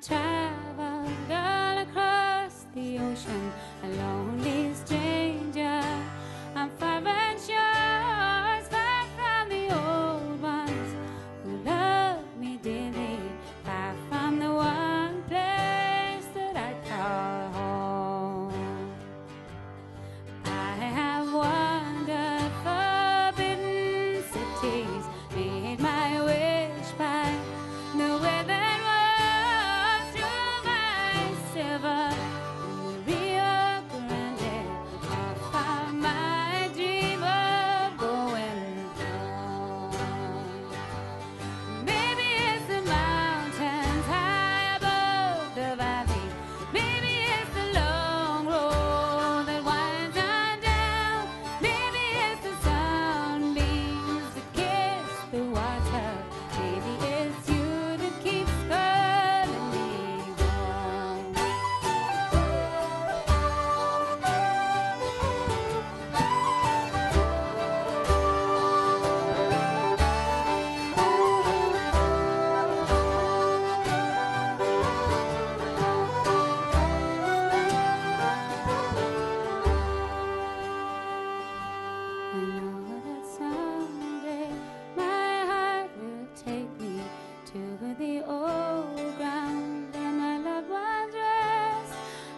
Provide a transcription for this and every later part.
traveled all across the ocean, a lonely stranger. I'm far and shores, far from the old ones who loved me dearly, far from the one place that I call home. I have wandered forbidden cities, made my wish by the way that was through my silver in the Rio Grande. I found my dream of going home. Maybe it's the mountains high above the valley. Maybe it's the long road that winds on down. Maybe it's the sunbeams that kiss the water. Maybe it's you that keeps calling me home. I know that someday my heart will take me to the old ground where my loved ones rest,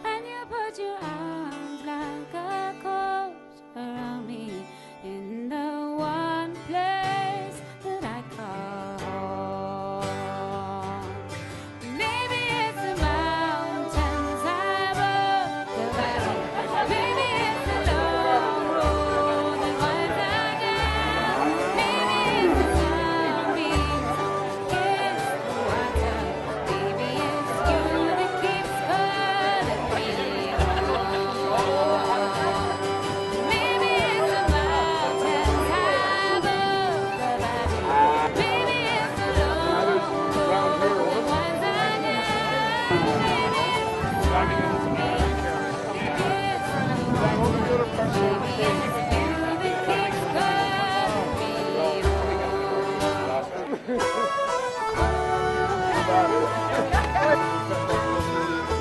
and you put your arms like a corpse around me in the one place that I call home. Maybe it's the mountains high above the valley. Maybe it's the long road that winds on down. Maybe it's the sunbeams that kiss the water. Maybe it's you that keeps calling me home. Maybe it's the mountains high above the valley. Maybe it's the long road that winds on down. Maybe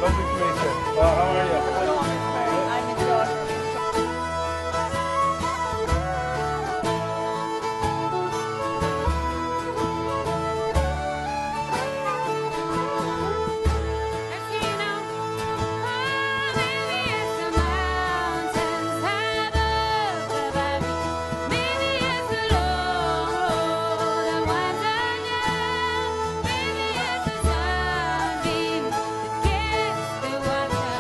Lovely to meet you. How are you? I'm his daughter. Maybe it's the mountains high above the valley. Maybe it's the long road that winds on down. Maybe it's the sunbeams that kiss the water.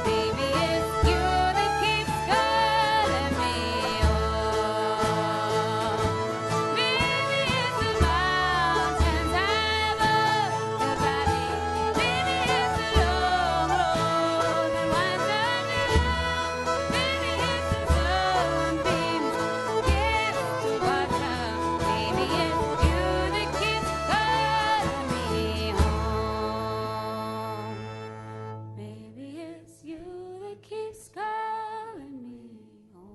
Maybe it's you that keeps calling me home. Maybe it's the mountains high above the valley. Maybe it's the long road that winds on down. Maybe it's the sunbeams that kiss the water. Maybe it's you that keeps calling me home. Maybe it's you that keeps calling me home.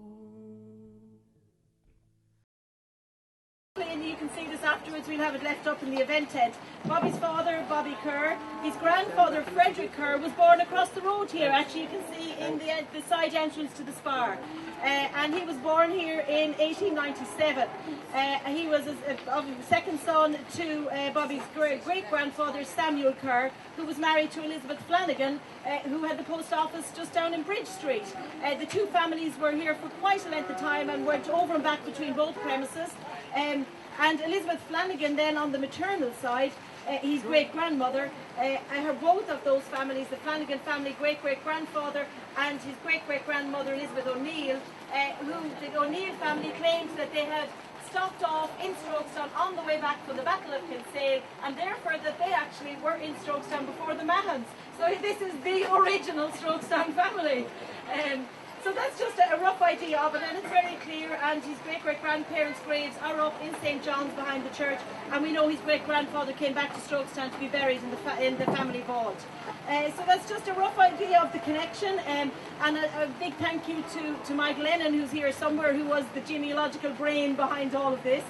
And you can see this afterwards. We'll have it left up in the event tent. Bobby's father, Bobby Kerr, his grandfather, Frederick Kerr, was born across the road here. Actually, you can see in the side entrance to the spar. And he was born here in 1897. He was a second son to Bobby's great-grandfather, Samuel Kerr, who was married to Elizabeth Flanagan, who had the post office just down in Bridge Street. The two families were here for quite a length of time and went over and back between both premises. And Elizabeth Flanagan then on the maternal side, his great-grandmother, both of those families, the Flanagan family great-great-grandfather and his great-great-grandmother Elizabeth O'Neill, who the O'Neill family claims that they had stopped off in Strokestown on the way back from the Battle of Kinsale, and therefore that they actually were in Strokestown before the Mahons. So this is the original Strokestown family. So that's just a rough idea of it, and it's very clear, and his great-great-grandparents' graves are up in St. John's behind the church, and we know his great-grandfather came back to Strokestown to be buried in the family vault. So that's just a rough idea of the connection, and a big thank you to Michael Lennon, who's here somewhere, who was the genealogical brain behind all of this.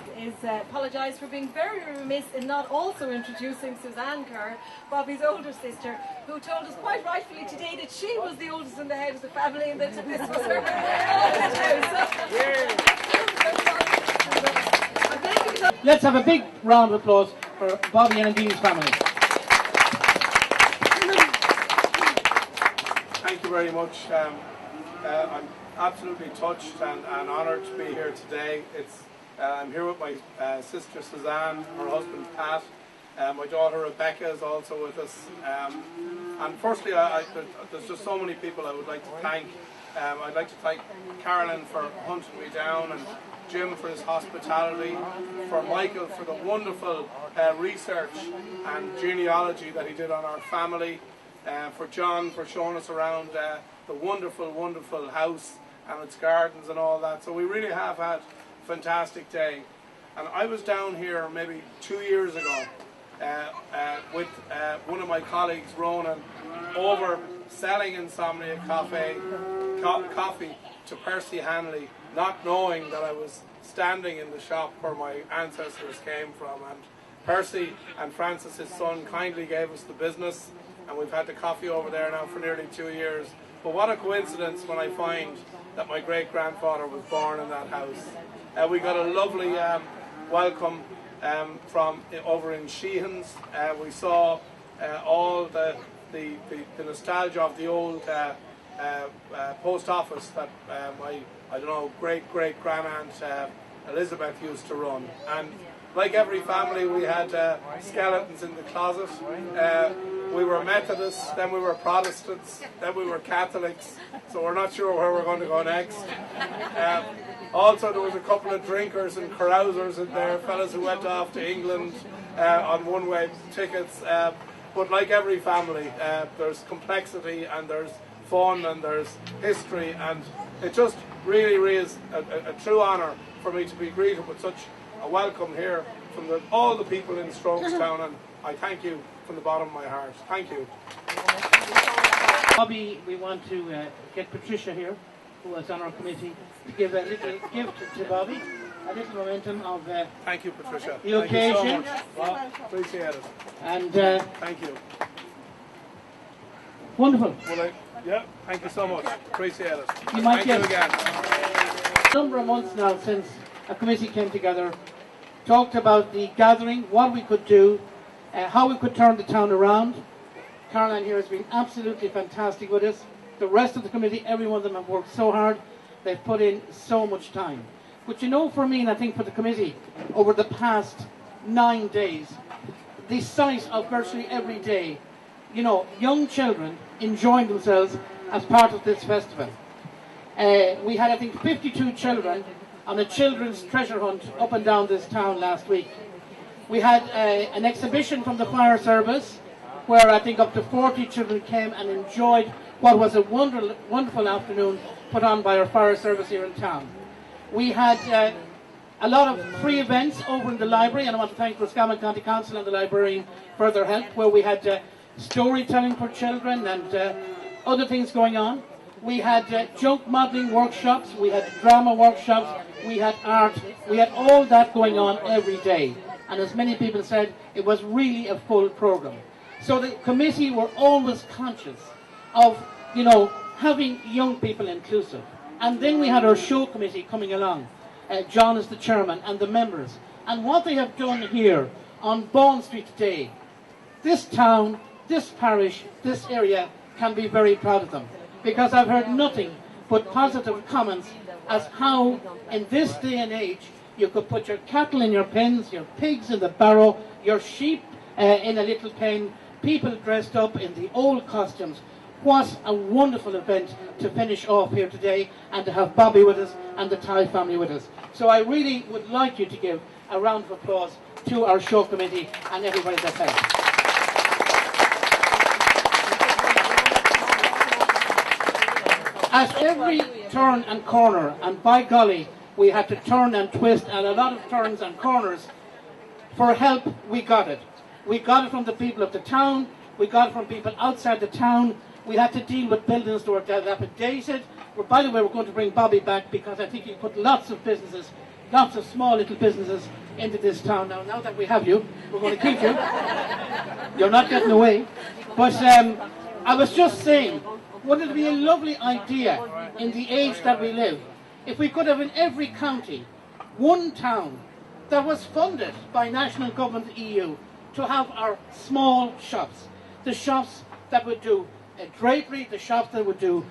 Apologise for being very remiss in not also introducing Suzanne Kerr, Bobby's older sister, who told us quite rightfully today that she was the oldest in the head of the family and that this was her oldest house. Let's have a big round of applause for Bobby and Dean's family. Thank you very much. I'm absolutely touched and honoured to be here today. I'm here with my sister Suzanne, her husband Pat. My daughter Rebecca is also with us. And firstly, there's just so many people I would like to thank. I'd like to thank Carolyn for hunting me down, and Jim for his hospitality, for Michael for the wonderful research and genealogy that he did on our family, for John for showing us around the wonderful, wonderful house and its gardens and all that. So we really have had a fantastic day. And I was down here maybe 2 years ago with one of my colleagues, Ronan, over selling Insomnia coffee to Percy Hanley, not knowing that I was standing in the shop where my ancestors came from. And Percy and Francis, his son, kindly gave us the business, and we've had the coffee over there now for nearly 2 years. But what a coincidence when I find that my great-grandfather was born in that house. We got a lovely welcome from over in Sheehan's. We saw all the nostalgia of the old post office that my great-great-grandaunt Elizabeth used to run. And like every family, we had skeletons in the closet. We were Methodists, then we were Protestants, then we were Catholics, so we're not sure where we're going to go next. Also, there was a couple of drinkers and carousers in there, fellas who went off to England on one-way tickets. But like every family, there's complexity and there's fun and there's history, and it just really is a true honour for me to be greeted with such a welcome here from all the people in Strokestown, and I thank you from the bottom of my heart. Thank you. Bobby, we want to get Patricia here, who is on our committee, to give a little gift to Bobby, a little momentum of thank you, Patricia. the occasion. Thank you so much. Well, appreciate it. And thank you. Wonderful. Well, yeah, thank you so much. Appreciate it. You might thank you get again. a number of months now since a committee came together, talked about the gathering, what we could do, how we could turn the town around. Caroline here has been absolutely fantastic with us. The rest of the committee, every one of them have worked so hard. They've put in so much time. But you know, for me, and I think for the committee, over the past 9 days, the sight of virtually every day, you know, young children enjoying themselves as part of this festival. We had, I think, 52 children on a children's treasure hunt up and down this town last week. We had an exhibition from the fire service where I think up to 40 children came and enjoyed what was a wonderful afternoon put on by our fire service here in town. We had a lot of free events over in the library, and I want to thank Roscommon County Council and the librarian for their help, where we had storytelling for children and other things going on. We had junk modelling workshops, we had drama workshops, we had art, we had all that going on every day. And as many people said, it was really a full programme. So the committee were always conscious of, you know, having young people inclusive. And then we had our show committee coming along. John is the chairman, and the members. And what they have done here on Bond Street today, this town, this parish, this area can be very proud of them. Because I've heard nothing but positive comments as how, in this day and age, you could put your cattle in your pens, your pigs in the barrow, your sheep in a little pen, people dressed up in the old costumes. What a wonderful event to finish off here today, and to have Bobby with us and the Ty family with us. So I really would like you to give a round of applause to our show committee and everybody that helped. At every turn and corner, and by golly, we had to turn and twist, and a lot of turns and corners. For help, we got it. We got it from the people of the town, we got it from people outside the town. We had to deal with buildings that were dilapidated. By the way, we're going to bring Bobby back because I think he put lots of businesses, lots of small little businesses into this town. Now that we have you, we're going to keep you. You're not getting away. But I was just saying, wouldn't it be a lovely idea in the age that we live if we could have in every county one town that was funded by national government EU to have our small shops, the shops that would do drapery, the shops that would do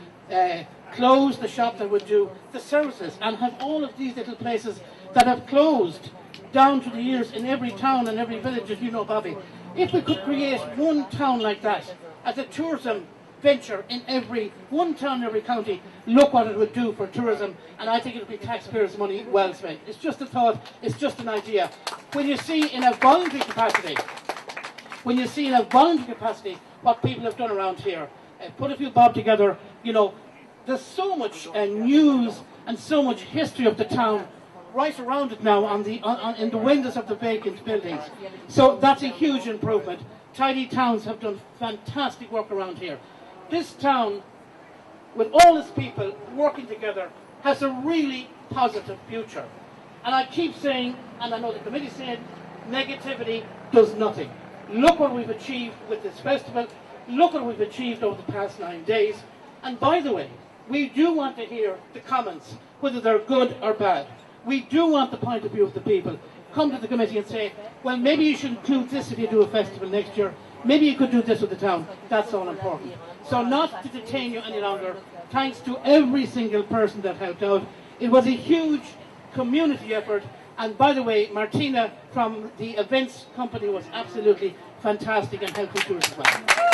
clothes, the shop that would do the services, and have all of these little places that have closed down to the years in every town and every village, as you know, Bobby. If we could create one town like that as a tourism venture in one town in every county, look what it would do for tourism, and I think it would be taxpayers' money well spent. It's just a thought, it's just an idea. When you see in a voluntary capacity, what people have done around here, put a few bob together, you know, there's so much news and so much history of the town right around it now in the windows of the vacant buildings. So that's a huge improvement. Tidy Towns have done fantastic work around here. This town, with all its people working together, has a really positive future. And I keep saying, and I know the committee said, negativity does nothing. Look what we've achieved with this festival. Look what we've achieved over the past 9 days. And by the way, we do want to hear the comments, whether they're good or bad. We do want the point of view of the people. Come to the committee and say, well, maybe you should include this if you do a festival next year. Maybe you could do this with the town. That's all important. So not to detain you any longer, thanks to every single person that helped out. It was a huge community effort. And by the way, Martina from the events company was absolutely fantastic and helpful to us as well.